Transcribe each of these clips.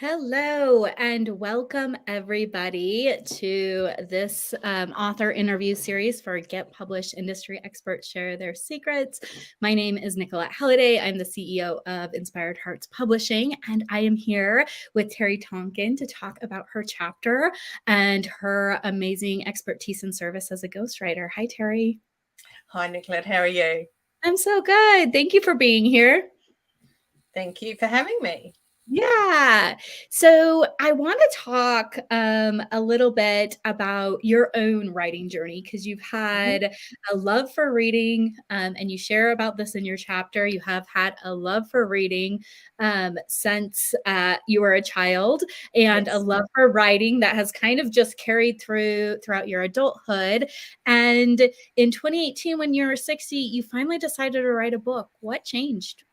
Hello and welcome everybody to this author interview series for Get Published Industry Experts Share Their Secrets. My name is Nicolette Halliday. I'm the CEO of Inspired Hearts Publishing, and I am here with Terri Tonkin to talk about her chapter and her amazing expertise and service as a ghostwriter. Hi, Terri. Hi, Nicolette. How are you? I'm so good. Thank you for being here. Thank you for having me. Yeah. So I want to talk a little bit about your own writing journey because you've had a love for reading and you share about this in your chapter. You have had a love for reading since you were a child and a Yes. love for writing that has kind of just carried throughout your adulthood. And in 2018, when you were 60, you finally decided to write a book. What changed?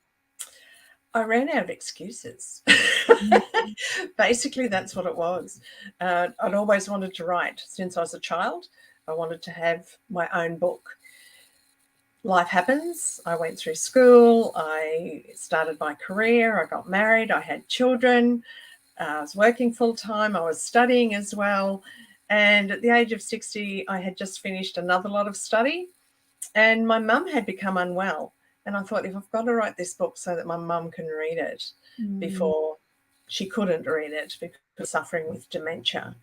I ran out of excuses. Basically, that's what it was. I'd always wanted to write since I was a child. I wanted to have my own book. Life happens. I went through school. I started my career. I got married. I had children. I was working full time. I was studying as well. And at the age of 60, I had just finished another lot of study. And my mum had become unwell. And I thought, if I've got to write this book so that my mum can read it before she couldn't read it because suffering with dementia.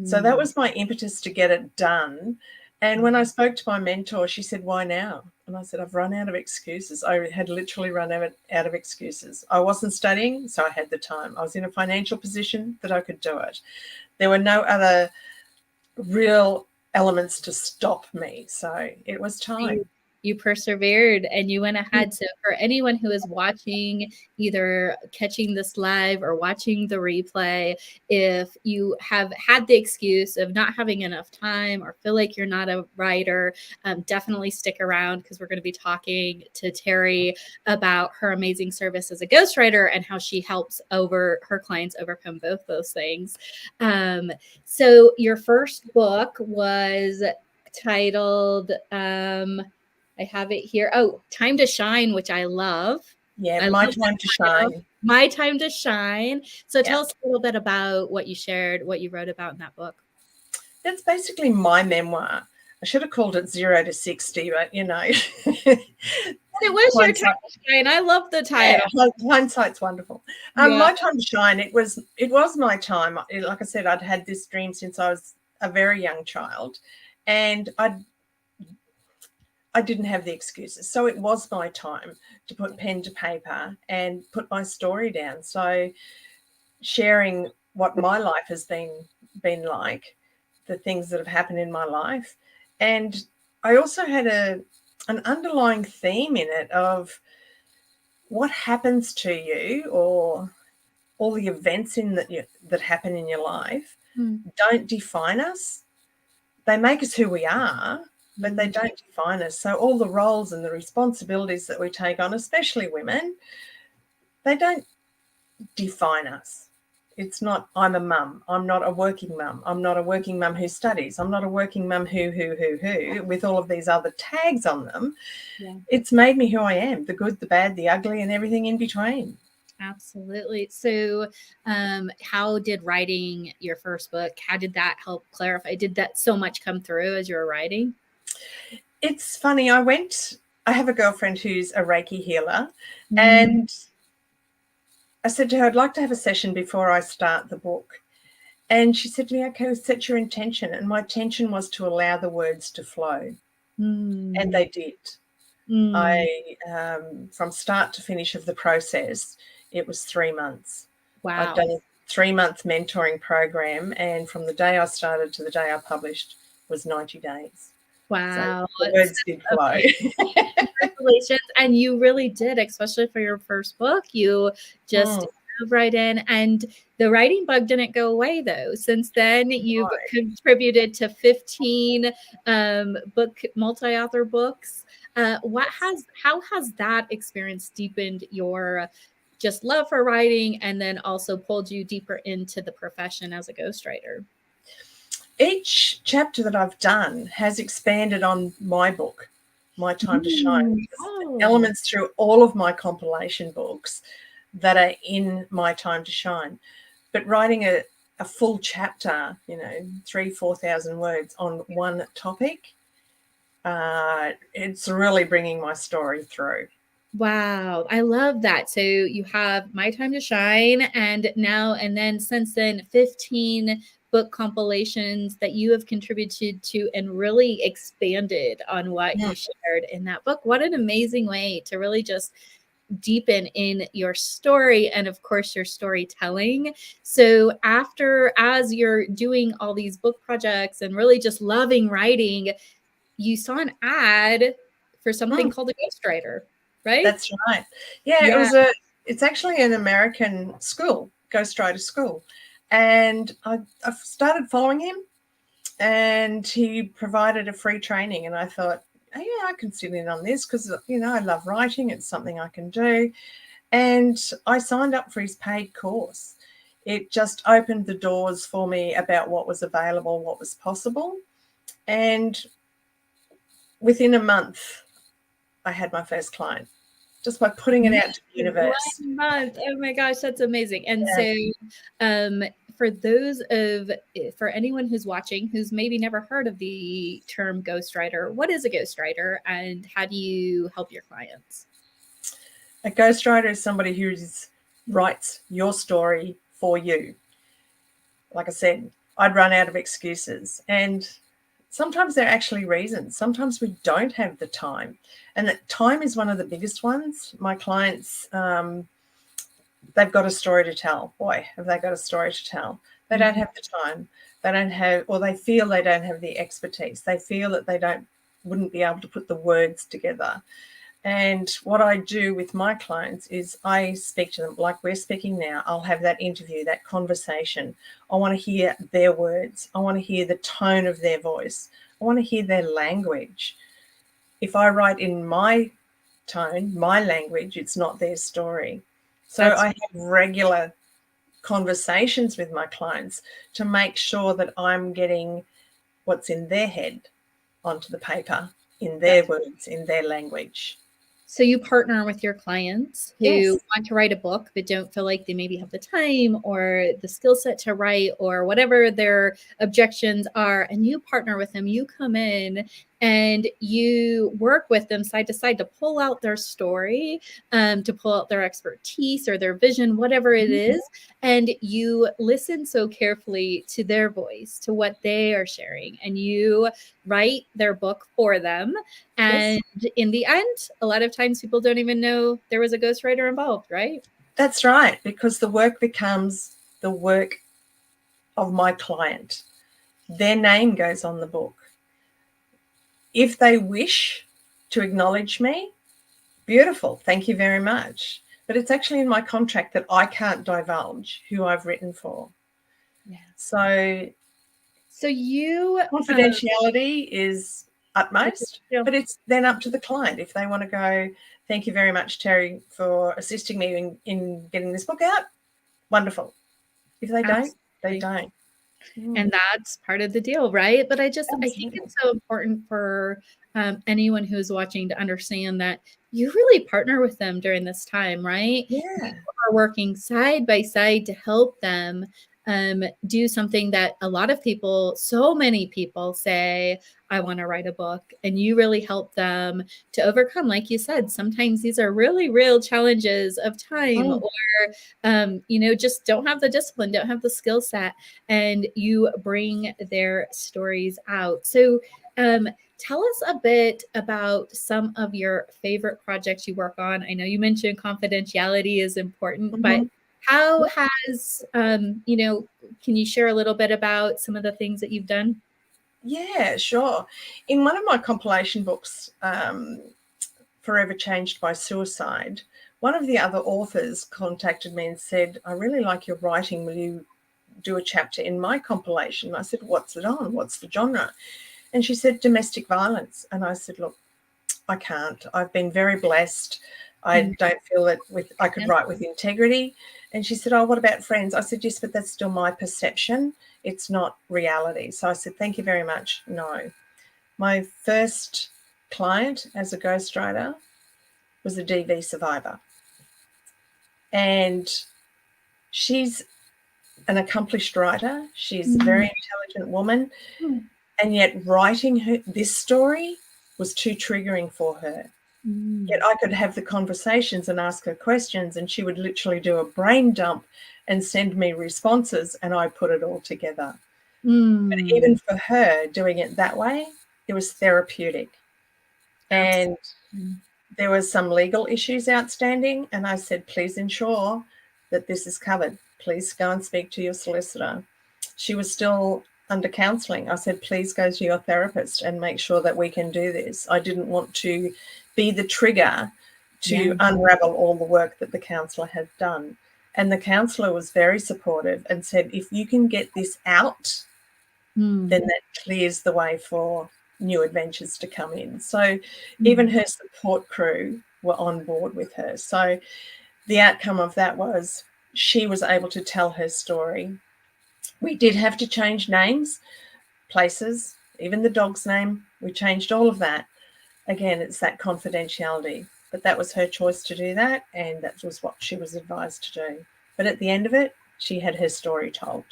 So that was my impetus to get it done. And when I spoke to my mentor, she said, why now? And I said, I've run out of excuses. I had literally run out of excuses. I wasn't studying, so I had the time. I was in a financial position that I could do it. There were no other real elements to stop me. So it was time. You persevered and you went ahead. So for anyone who is watching, either catching this live or watching the replay, if you have had the excuse of not having enough time or feel like you're not a writer, definitely stick around because we're going to be talking to Terri about her amazing service as a ghostwriter and how she helps her clients overcome both those things. So your first book was titled I have it here. Oh, Time to Shine, which I love. Yeah, My Time to Shine. My Time to Shine. So Yeah. tell us a little bit about what you shared, what you wrote about in that book. That's basically my memoir. I should have called it 0 to 60, but It was your time to shine. I love the title. Yeah, hindsight's wonderful. My time to shine. It was my time. Like I said, I'd had this dream since I was a very young child, and I didn't have the excuses. So it was my time to put pen to paper and put my story down. So sharing what my life has been like, the things that have happened in my life. And I also had an underlying theme in it of what happens to you, or all the events that happen in your life don't define us. They make us who we are, but they don't define us. So all the roles and the responsibilities that we take on, especially women, they don't define us. It's not, I'm a mum. I'm not a working mum. I'm not a working mum who studies. I'm not a working mum who, with all of these other tags on them. Yeah. It's made me who I am, the good, the bad, the ugly, and everything in between. Absolutely. So how did writing your first book, how did that help clarify? Did that so much come through as you were writing? It's funny. I have a girlfriend who's a Reiki healer, and I said to her, I'd like to have a session before I start the book. And she said to me, okay, set your intention. And my intention was to allow the words to flow. And they did. I, from start to finish of the process, it was 3 months. Wow. I've done a 3-month mentoring program. And from the day I started to the day I published was 90 days. Wow. So the words did flow. Congratulations. And you really did, especially for your first book. You just dove right in. And the writing bug didn't go away, though. Since then, you've contributed to 15 multi-author books. How has that experience deepened your just love for writing and then also pulled you deeper into the profession as a ghostwriter? Each chapter that I've done has expanded on my book, My Time to Shine. Elements through all of my compilation books that are in My Time to Shine. But writing a full chapter, 3,000-4,000 words on one topic, it's really bringing my story through. Wow, I love that. So you have My Time to Shine, and then since then, 15 book compilations that you have contributed to and really expanded on what you shared in that book. What an amazing way to really just deepen in your story and, of course, your storytelling. So as you're doing all these book projects and really just loving writing, you saw an ad for something called a ghostwriter, right? That's right. Yeah. It's actually an American school, ghostwriter school. And I started following him, and he provided a free training. And I thought, oh, yeah, I can sit in on this because, I love writing. It's something I can do. And I signed up for his paid course. It just opened the doors for me about what was available, what was possible. And within a month, I had my first client, just by putting it out to the universe. 1 month. Oh my gosh, that's amazing. And Yeah. so for anyone who's watching who's maybe never heard of the term ghostwriter, what is a ghostwriter and how do you help your clients? A ghostwriter is somebody who writes your story for you. Like I said, I'd run out of excuses, and sometimes they're actually reasons. Sometimes we don't have the time, and that time is one of the biggest ones. My clients, they've got a story to tell. Boy, have they got a story to tell. They don't have the time. They don't have, or they feel they don't have the expertise. They feel that they wouldn't be able to put the words together. And what I do with my clients is I speak to them like we're speaking now. I'll have that interview, that conversation. I want to hear their words. I want to hear the tone of their voice. I want to hear their language. If I write in my tone, my language, it's not their story. So I have regular conversations with my clients to make sure that I'm getting what's in their head onto the paper, in their words, in their language. So you partner with your clients who want to write a book but don't feel like they maybe have the time or the skill set to write or whatever their objections are, and you partner with them. You come in and you work with them side to side to pull out their story, to pull out their expertise or their vision, whatever it is. And you listen so carefully to their voice, to what they are sharing, and you write their book for them. And in the end, a lot of times people don't even know there was a ghostwriter involved, right? That's right, because the work becomes the work of my client. Their name goes on the book. If they wish to acknowledge me, beautiful, thank you very much. But it's actually in my contract that I can't divulge who I've written for. Yeah. So confidentiality is utmost, but it's then up to the client. If they want to go, thank you very much, Terri, for assisting me in getting this book out, wonderful. If they don't, they don't. And that's part of the deal, right? But I think it's so important for anyone who's watching to understand that you really partner with them during this time, right? Yeah. You are working side by side to help them do something that so many people say, I want to write a book. And you really help them to overcome, like you said, sometimes these are really real challenges of time or, just don't have the discipline, don't have the skill set, and you bring their stories out. So tell us a bit about some of your favorite projects you work on. I know you mentioned confidentiality is important, but how has, can you share a little bit about some of the things that you've done? Yeah, sure. In one of my compilation books, Forever Changed by Suicide, one of the other authors contacted me and said, I really like your writing. Will you do a chapter in my compilation? I said, what's it on? What's the genre? And she said, domestic violence. And I said, look, I can't. I've been very blessed. I don't feel that I could write with integrity. And she said, oh, what about friends? I said, yes, but that's still my perception. It's not reality. So I said, thank you very much. No. My first client as a ghostwriter was a DV survivor. And she's an accomplished writer. She's a very intelligent woman. And yet writing this story was too triggering for her. Yet I could have the conversations and ask her questions, and she would literally do a brain dump and send me responses, and I put it all together. But even for her, doing it that way, it was therapeutic. And there was some legal issues outstanding, and I said, please ensure that this is covered. Please go and speak to your solicitor. She was still under counselling. I said, please go to your therapist and make sure that we can do this. I didn't want to be the trigger to unravel all the work that the counsellor had done. And the counsellor was very supportive and said, if you can get this out, then that clears the way for new adventures to come in. So even her support crew were on board with her. So the outcome of that was she was able to tell her story. We did have to change names, places, even the dog's name. We changed all of that. Again, it's that confidentiality. But that was her choice to do that, and that was what she was advised to do. But at the end of it, she had her story told.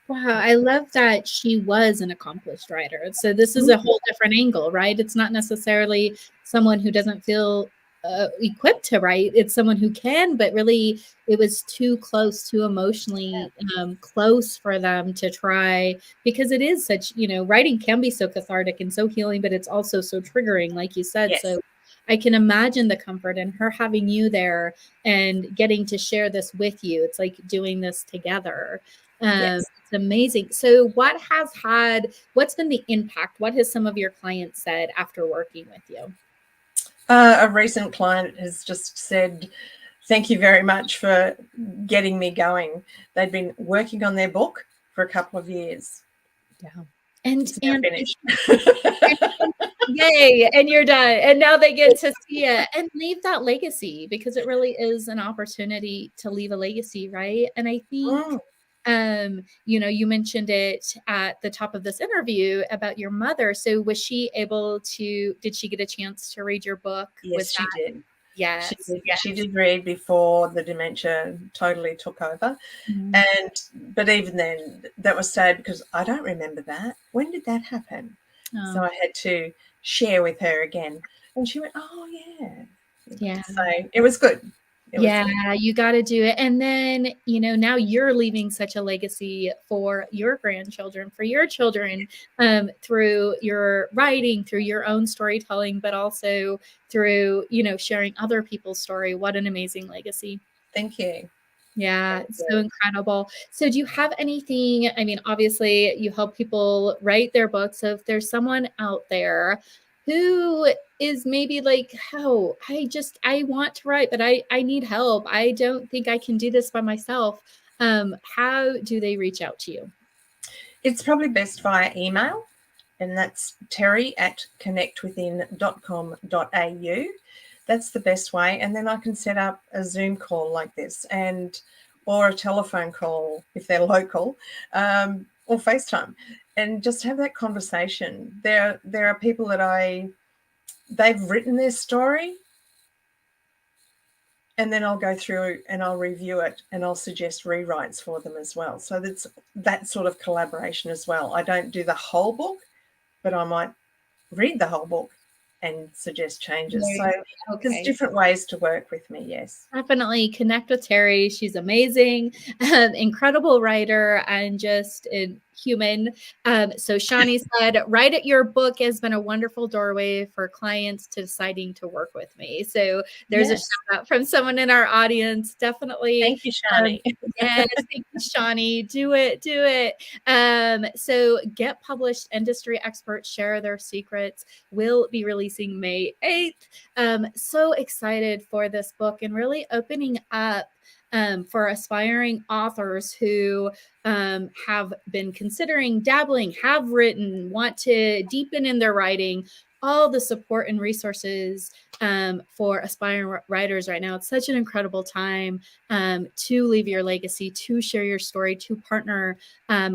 Wow, I love that she was an accomplished writer. So this is a whole different angle, right? It's not necessarily someone who doesn't feel equipped to write. It's someone who can, but really it was too close, too emotionally close for them to try, because it is such, writing can be so cathartic and so healing, but it's also so triggering, like you said. Yes. So I can imagine the comfort in her having you there and getting to share this with you. It's like doing this together. Yes. It's amazing. So what's been the impact? What has some of your clients said after working with you? A recent client has just said, thank you very much for getting me going. They'd been working on their book for a couple of years. Yeah. And finished. Yay, and you're done. And now they get to see it and leave that legacy, because it really is an opportunity to leave a legacy, right? And I think you mentioned it at the top of this interview about your mother. So did she get a chance to read your book? Yes, she did. Yes. She did read before the dementia totally took over. But even then, that was sad because I don't remember that. When did that happen? So I had to share with her again. And she went, oh, yeah. Yeah. So it was good. You got to do it. And then, now you're leaving such a legacy for your grandchildren, for your children, through your writing, through your own storytelling, but also through, sharing other people's story. What an amazing legacy. Thank you. Yeah, it's so incredible. So do you have anything, obviously you help people write their books. So if there's someone out there who is maybe like, oh, I want to write, but I need help. I don't think I can do this by myself. How do they reach out to you? It's probably best via email, and that's terri@connectwithin.com.au. That's the best way. And then I can set up a Zoom call like this, or a telephone call if they're local, or FaceTime, and just have that conversation. There are people that they've written their story, and then I'll go through and I'll review it and I'll suggest rewrites for them as well. So that's that sort of collaboration as well. I don't do the whole book, but I might read the whole book and suggest changes. So there's different ways to work with me, yes. Definitely connect with Terri. She's amazing, incredible writer, and just a human. So Shani said, write at your book has been a wonderful doorway for clients to deciding to work with me. So there's a shout out from someone in our audience. Definitely. Thank you, Shani. Yes, thank you, Shani. Do it. So get published. Industry experts share their secrets. Will be releasing May 8th. So excited for this book and really opening up for aspiring authors who have been considering dabbling, have written, want to deepen in their writing. all the support and resources for aspiring writers right now. It's such an incredible time to leave your legacy, to share your story, to partner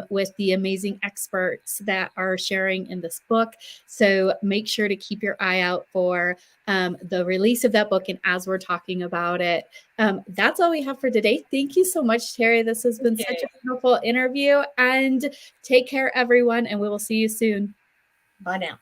with the amazing experts that are sharing in this book. So make sure to keep your eye out for the release of that book. And as we're talking about it, that's all we have for today. Thank you so much, Terri. This has been such a wonderful interview, and take care, everyone. And we will see you soon. Bye now.